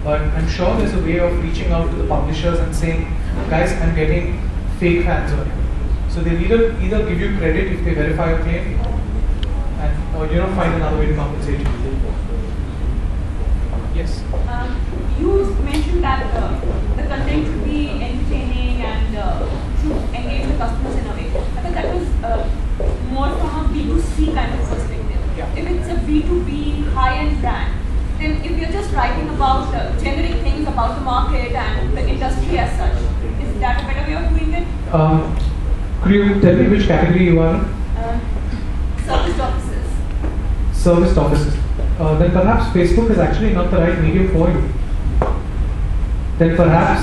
But I'm sure there's a way of reaching out to the publishers and saying, guys, I'm getting fake fans on you. So they'll either give you credit if they verify your claim, and or find another way to compensate you. Yes. You mentioned that the content should be entertaining and should engage the customers in a way. I think that was more from a B2C kind of perspective. Yeah. If it's a B2B high-end brand, then if you're just writing about generic things about the market and the industry as such, is that a better way of doing it? Could you tell me which category you are in? Serviced offices. Serviced offices. Then perhaps Facebook is actually not the right medium for you. Then perhaps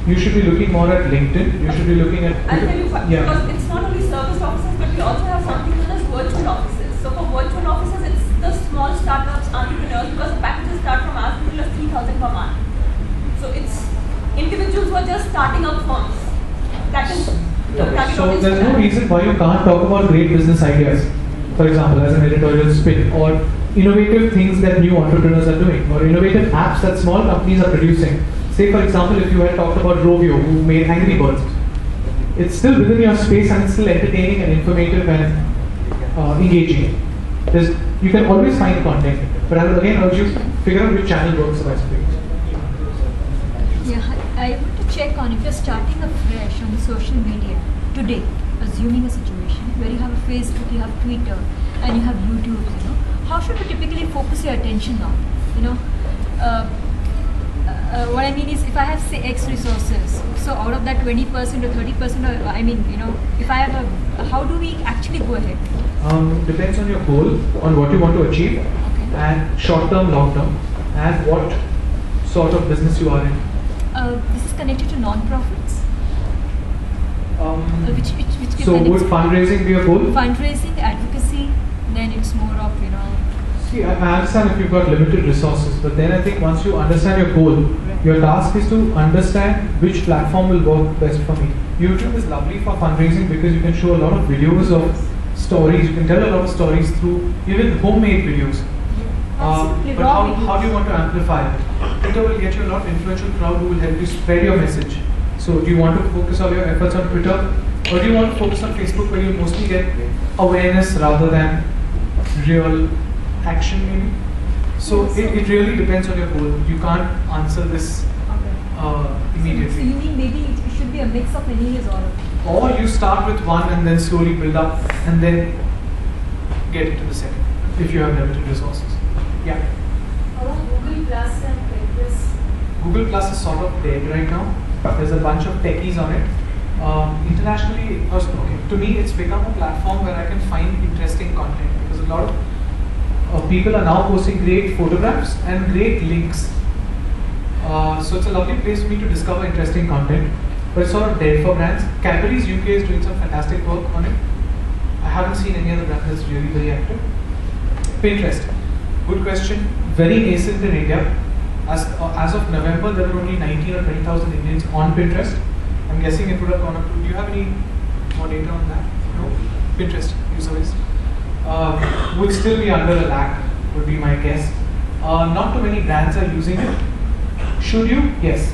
you should be looking more at LinkedIn. You should be looking at. I'll tell you why. Yeah. Because it's not only serviced offices, but we also have something known as virtual offices. So for virtual offices, it's the small startups, entrepreneurs, because the packages start from as little as 3,000 per month. So it's individuals who are just starting up firms. That is the target So audience. there's no reason why you can't talk about great business ideas. For example, as an editorial spin, or innovative things that new entrepreneurs are doing, or innovative apps that small companies are producing. Say, for example, if you had talked about Rovio, who made Angry Birds, it's still within your space and it's still entertaining and informative and engaging. You can always find content, but I would again urge you to figure out which channel works the best for you. Yeah, I want to check on if you're starting afresh on the social media today, assuming a situation where you have a Facebook, you have Twitter, and you have YouTube, how should you typically focus your attention on? What I mean is, if I have say X resources, so out of that 20% or 30%, if I have how do we actually go ahead? Depends on your goal, on what you want to achieve, Okay. and short term, long term, and what sort of business you are in. This is connected to non-profits, which can So then would fundraising be a goal? fundraising, advocacy, then it's more of See, I understand if you've got limited resources, but then I think once you understand your goal, your task is to understand which platform will work best for me. YouTube is lovely for fundraising because you can show a lot of videos of stories, you can tell a lot of stories through even homemade videos. Absolutely, But raw how do you want to amplify it? Twitter will get you a lot of influential crowd who will help you spread your message. So do you want to focus all your efforts on Twitter, or do you want to focus on Facebook where you mostly get awareness rather than real action maybe? So it really depends on your goal. You can't answer this So immediately. you mean maybe it should be a mix of many years Or you start with one and then slowly build up and then get into the second if you have limited resources. Yeah. Around Google Plus and Pinterest. Google Plus is sort of dead right now. There's a bunch of techies on it. Internationally, to me it's become a platform where I can find interesting content because a lot of people are now posting great photographs and great links. So it's a lovely place for me to discover interesting content, but it's sort of dead for brands. Cadbury's UK is doing some fantastic work on it. I haven't seen any other brand that's really very active. Pinterest, good question. Very nascent in India. As of November, there were only 19 or 20,000 Indians on Pinterest. I'm guessing it would have gone up to. Do you have any more data on that? No. Pinterest user base would still be under a lakh, would be my guess. Not too many brands are using it. Should you? Yes.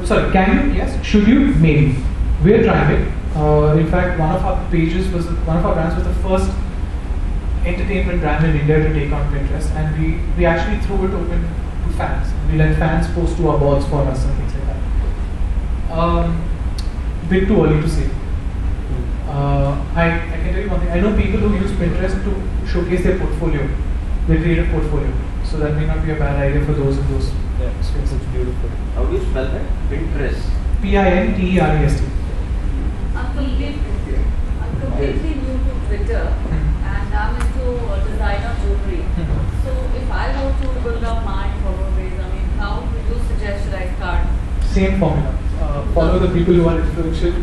Sorry, can you? Yes. Should you? Maybe. We're trying it. In fact, one of our brands was the first entertainment brand in India to take on Pinterest, and we actually threw it open to fans. We let fans post to our boards for us and things like that. Bit too early to say. I can tell you one thing. I know people who use Pinterest to showcase their portfolio, their creative portfolio. So that may not be a bad idea for those in those. Yeah, it's beautiful. How do you spell that? Pinterest. Pinterest. I'm completely new to Twitter and I'm into designer jewelry. So if I want to build up my follower base, how would you suggest should I start? Same formula. Follow the people who are influential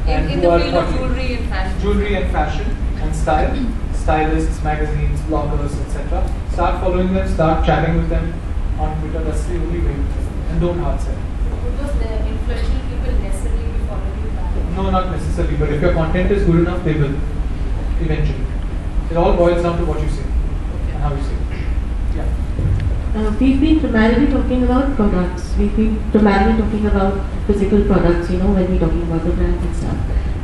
and In who the are field of jewelry and fashion. Jewelry and fashion and style, stylists, magazines, bloggers, etc. Start following them, start chatting with them on Twitter. That's the only way. And don't hard sell. Because the influential people necessarily will follow you back. No, not necessarily. But if your content is good enough, they will eventually. It all boils down to what you say and how you say it. Yeah. we've been primarily talking about products. We've been primarily talking about physical products, you know, when we're talking about the brands and stuff.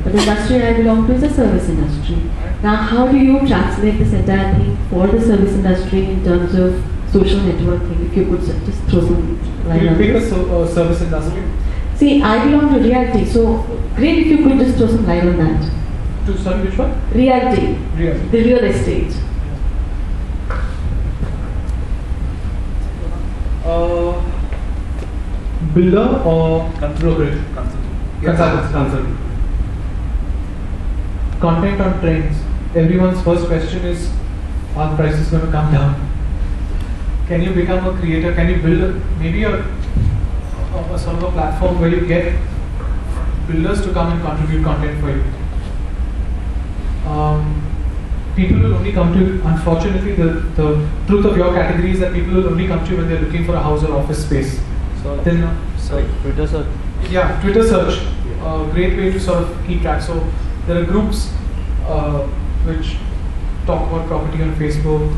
But the industry I belong to is the service industry. Now, how do you translate this entire thing for the service industry in terms of social networking? If you could just throw some light You on pick a this. service industry. See, I belong to realty, so great if you could just throw some light on that. Sorry, which one? Realty, Realty. the real estate. Builder or brokerage? Consultant. Content on trends. Everyone's first question is, are prices going to come down? Can you become a creator? Can you build maybe a sort of a platform where you get builders to come and contribute content for you? People will only come to you, unfortunately, the truth of your category is that people will only come to you when they're looking for a house or office space. So, Then, Twitter search. yeah, Twitter search, great way to sort of keep track. So there are groups which talk about property on Facebook.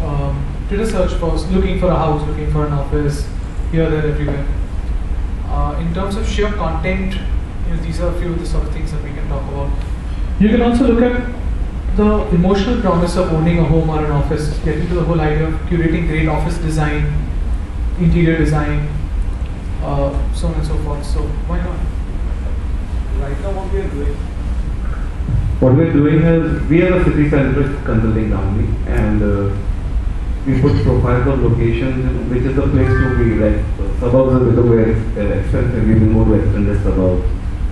Twitter search for looking for a house, looking for an office, here, there, everywhere. In terms of sheer content, these are a few of the sort of things that we can talk about. You can also look at the emotional promise of owning a home or an office, get into the whole idea of curating great office design, interior design, so on and so forth. So why not? Right now, what we are doing. What we're doing is, we are a city-centric consulting company, and we put profiles of locations, which is the place to be. Like suburbs are become very expensive. We've been more to extend the suburbs.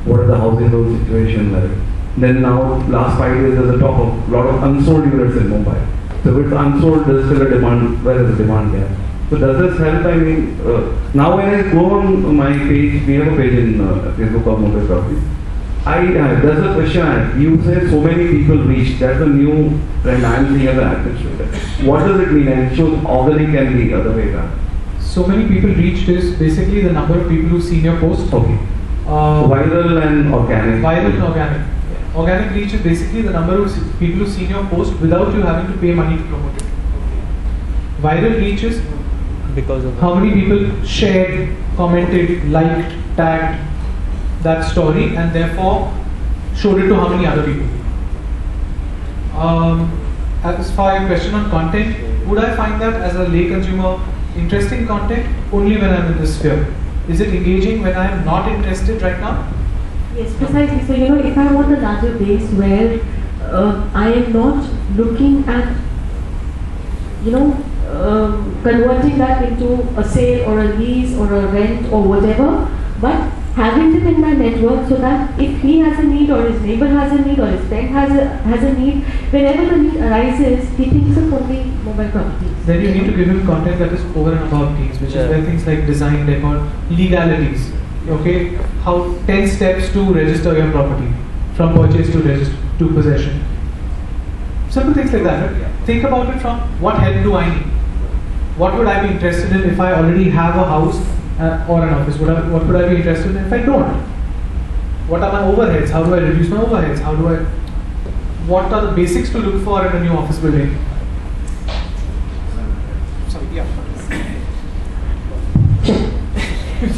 What are the housing loan situation like? Then now, last 5 years, there's a talk of a lot of unsold units in Mumbai. So if it's unsold, there's still a demand. Where is the demand gap? So does this help? I mean, now when I go on my page, we have a page in Facebook called Mumbai Properties. There's a question. You say so many people reach. That's a new trend I'm seeing as an active. What does it mean? And it shows organic and the other way around. So many people reached is basically the number of people who've seen your post. Okay. Viral and organic. Viral and organic. Organic reach is basically the number of people who've seen your post without you having to pay money to promote it. Viral reach is Because of how many people shared, commented, liked, tagged that story and therefore showed it to how many other people. As for your question on content, would I find that as a lay consumer interesting content only when I'm in this sphere? Is it engaging when I'm not interested right now? Yes, precisely. So, you know, if I want a larger base where I am not looking at, you know, converting that into a sale or a lease or a rent or whatever, but having them in my network so that if he has a need or his neighbor has a need or his friend has a need, whenever the need arises, he thinks of only mobile properties. Then you need to give him content that is over and above these, which is where things like design, decor, legalities. Okay, how 10 steps to register your property, from purchase to possession. Simple things like that. Right? Think about it from what help do I need? What would I be interested in if I already have a house or an office? What would I be interested in if I don't? What are my overheads? How do I reduce my overheads? What are the basics to look for in a new office building? Sorry, yeah.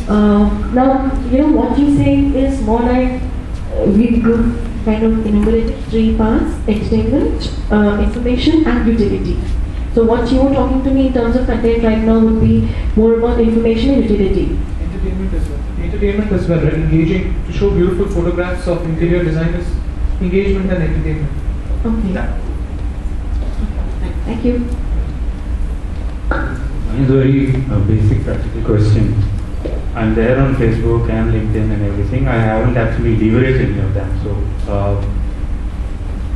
Now, you know, what you say is more like we could kind of enumerate 3 parts: entertainment, information, and utility. So what you were talking to me in terms of content right now would be more about information and utility. Entertainment as well. Entertainment as well, right? Engaging, to show beautiful photographs of interior designers, engagement and entertainment. Okay. Thank you. It's a very basic practical question. I'm there on Facebook and LinkedIn and everything. I haven't actually leveraged any of them. So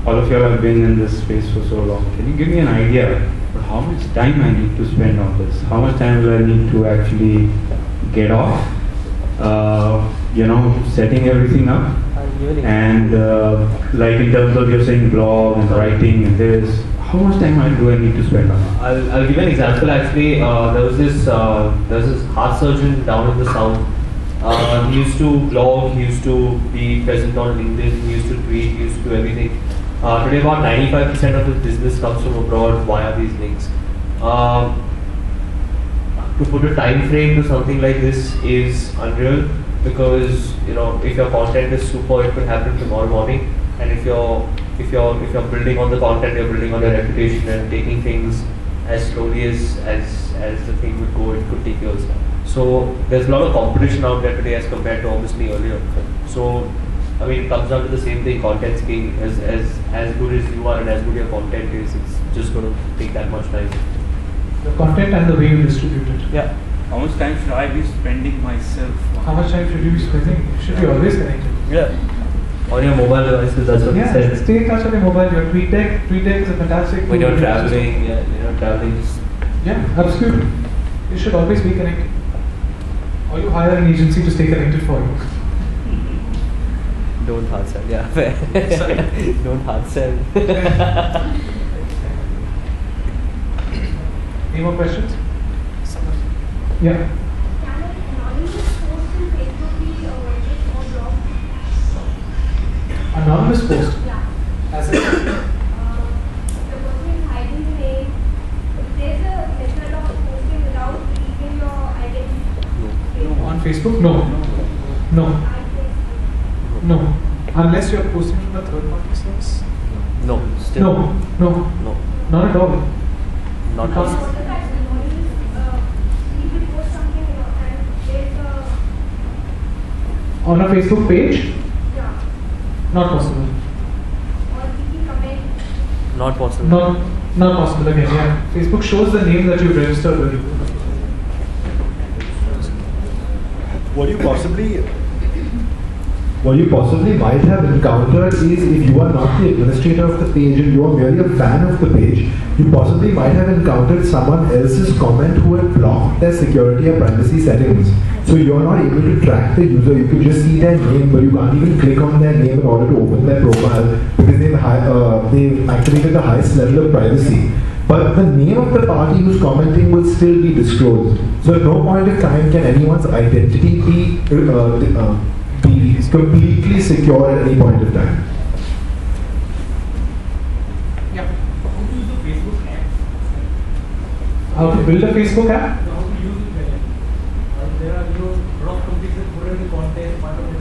all of you have been in this space for so long. Can you give me an idea of how much time I need to spend on this? How much time will I need to actually get off? You know, setting everything up. And like in terms of you're saying blog and writing and this, how much time do I need to spend on it? I'll give an example. Actually, there was this heart surgeon down in the south. He used to blog, he used to be present on LinkedIn, he used to tweet, he used to do everything. Today, about 95% of his business comes from abroad via these links. to put a time frame to something like this is unreal, because if your content is super, it could happen tomorrow morning, and if you're building on the content, you're building on your reputation and taking things as slowly as the thing would go, it could take years. So there's a lot of competition out there today as compared to obviously earlier. So I mean, it comes down to the same thing. Content's king. As good as you are and as good your content is, it's just going to take that much time. The content and the way you distribute it. Yeah. How much time should I be spending myself? How much time should you be spending? You should be always connected. Yeah. On your mobile devices, that's what it says. Stay in touch on your mobile. Your TweetDeck is a fantastic. When you're traveling, traveling. Yeah, absolutely. You should always be connected. Or you hire an agency to stay connected for you. Don't hard sell, yeah. Don't hard sell. Any more questions? Yeah. Can an anonymous post in Facebook be avoided or blocked? Anonymous post? Yeah. As the person is hiding the name. If there's a method of posting without leaving your identity. on Facebook? No. Unless you're posting from a third party source? No, still. No. Not at all. Not Because- possible. On a Facebook page? Yeah. Not possible. Or we can comment. Not possible. Not possible again, yeah. Facebook shows the name that you've registered with. What you possibly might have encountered is, if you are not the administrator of the page and you are merely a fan of the page, you possibly might have encountered someone else's comment who had blocked their security or privacy settings. So you are not able to track the user. You can just see their name, but you can't even click on their name in order to open their profile, because they've activated the highest level of privacy. But the name of the party who's commenting will still be disclosed. So at no point of time can anyone's identity be completely secure at any point of time. Yeah. How to use the Facebook app? How to build a Facebook app? How to use it well? There are lot of companies that put in the content, part of it.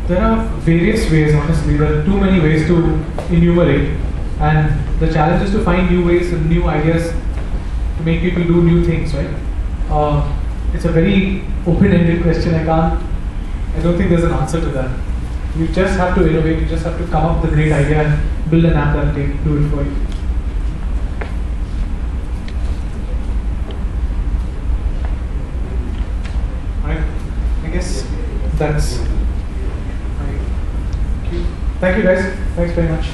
There are various ways, honestly. There are too many ways to enumerate. And the challenge is to find new ways and new ideas to make people do new things, right? It's a very open-ended question. I don't think there's an answer to that. You just have to innovate. You just have to come up with a great idea and build an app that will do it for you. Alright. I guess that's. Thank you guys. Thanks very much.